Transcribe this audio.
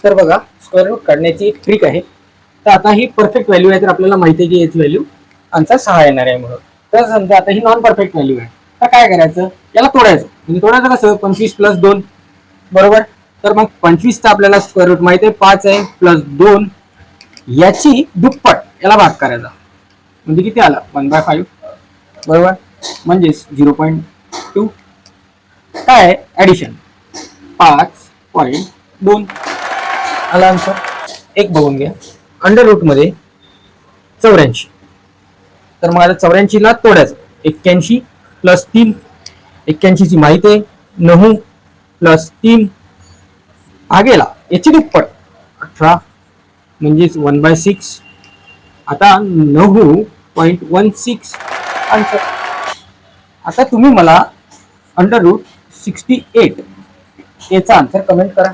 तर बघा square route काढण्याची एक ट्रिक आहे. तर आता ही परफेक्ट व्हॅल्यू आहे, तर आपल्याला माहिती आहे की याची व्हॅल्यू आन्सर 6 येणार आहे म्हणून. तर समजा आता ही नॉन परफेक्ट व्हॅल्यू आहे, तर काय करायचं, याला तोडायचं. म्हणजे तोडायचं कसं, 25 + 2 बरोबर. तर मग 25चा आपल्याला स्क्वेअर रूट माहिती आहे 5 आहे, प्लस 2 याची दुप्पट याला भाग करायचा, म्हणजे किती आला 1/5 बरोबर, म्हणजेच 0.2. काय आहे ऍडिशन 5.2 आला आन्सर. एक बघून घ्या, अंडर रूट मध्ये 84. तर मग आता 84 ला तोडायचं, 81 + 3, 81 ची माहिती आहे 9 + 3 आगेला याची दुप्पट 18, म्हणजेच 1/6. आता 9.16 आन्सर. आता तुम्ही मला अंडर रूट 68 याचा आन्सर कमेंट करा.